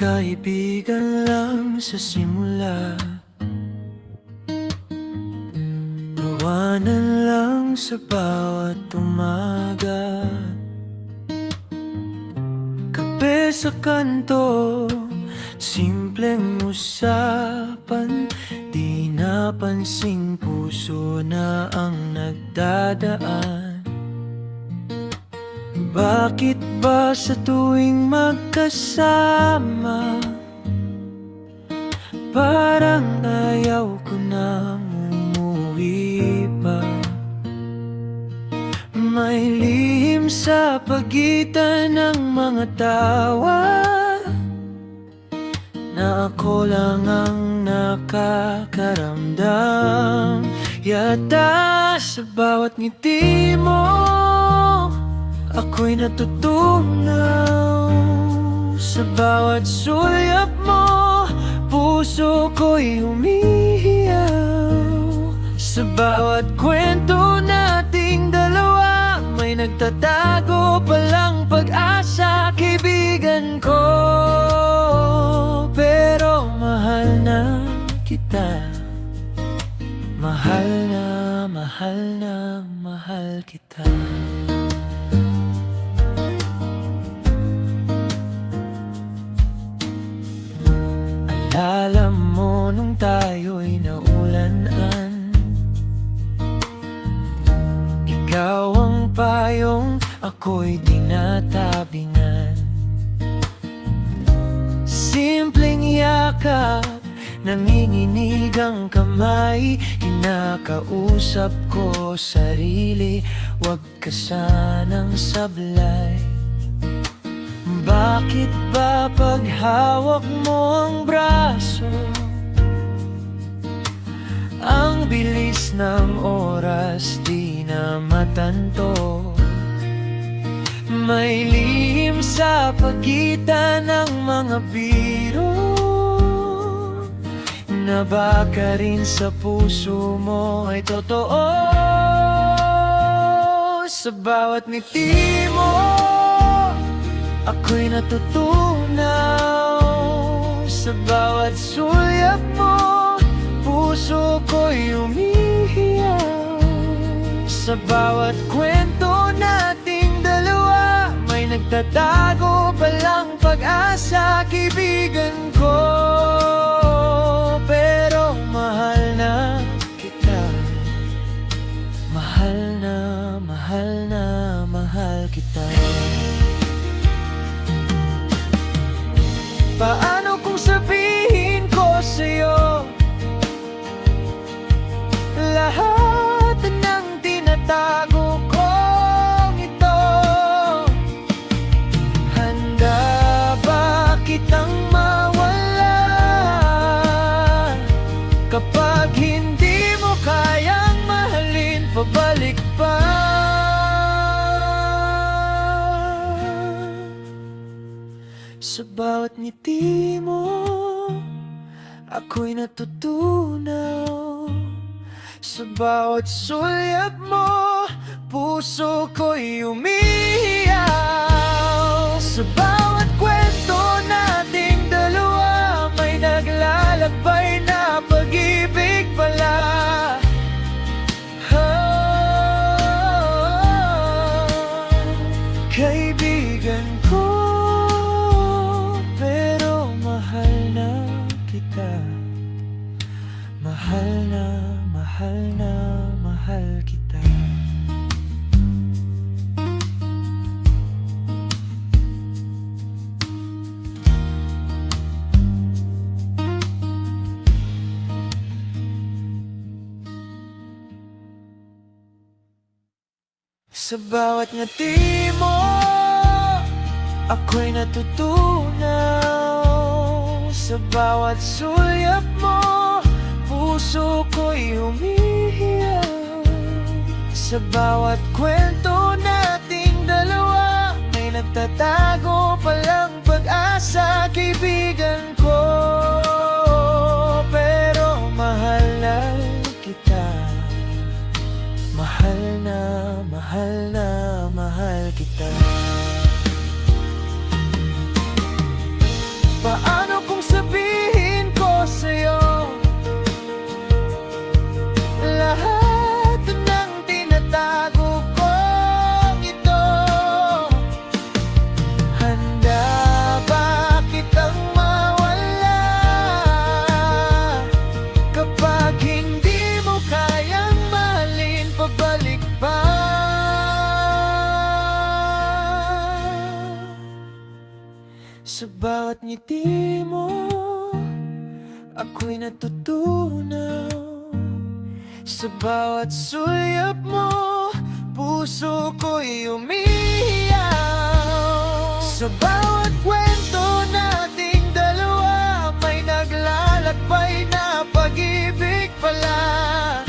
Magkaibigan lang sa simula, iwanan lang sa bawat umaga. Kape sa kanto, simpleng usapan, di napansing puso na ang nagdadaan. Bakit ba sa tuwing magkasama, parang ayaw ko na umuwi pa? May lihim sa pagitan ng mga tawa, na ako lang ang nakakaramdam. Yata sa bawat ngiti mo, ako'y natutunaw. Sa bawat sulyap mo, puso ko'y umihiyaw. Sa bawat kwento nating dalawa, may nagtatago palang pag-asa, kaibigan ko. Pero mahal na kita, mahal na, mahal na, mahal kita. Alam mo nung tayo'y naulanan, ikaw ang payong ako'y tinatabingan. Simpleng yakap, nanginginig ang kamay, kinakausap ko sarili, wag ka sanang sablay. Bakit ba pag hawak mo ang braso, ang bilis ng oras di na matanto? May lihim sa pagitan ng mga biro, na baka rin sa puso mo ay totoo. Sa bawat ngiti mo, ako'y natutunaw. Sa bawat sulyap mo, puso ko'y umihiyaw. Sa bawat kwento nating dalawa, may nagtatago palang pag-asa, kaibigan ko. Pero mahal na kita, mahal na, mahal na, mahal kita. Paano kung sabihin ko sa'yo lahat ng tinatago kong ito? Handa ba kitang mawala kapag hindi mo kayang mahalin pabalik pa? Sa bawat ngiti mo, ako'y natutunaw. Sa bawat sulyap mo, puso ko'y umihiyaw. Sa bawat kwento nating dalawa, may naglalakbay na pag-ibig pala. Kaibigan ko, mahal na, mahal na, mahal kita. Sa bawat ngiti mo, ako'y natutunaw. Sa bawat sulyap mo, puso ko'y umihiyaw. Sa bawat kwento nating dalawa, may nagtatago palang pag-asa, kaibigan ko. Pero mahal na kita, mahal na, mahal na, mahal kita. Paano Sa bawat ngiti mo, ako'y natutunaw. Sa bawat sulyap mo, puso ko'y umiiyaw. Sa bawat kwento nating dalawa, may naglalakbay na pag-ibig pala.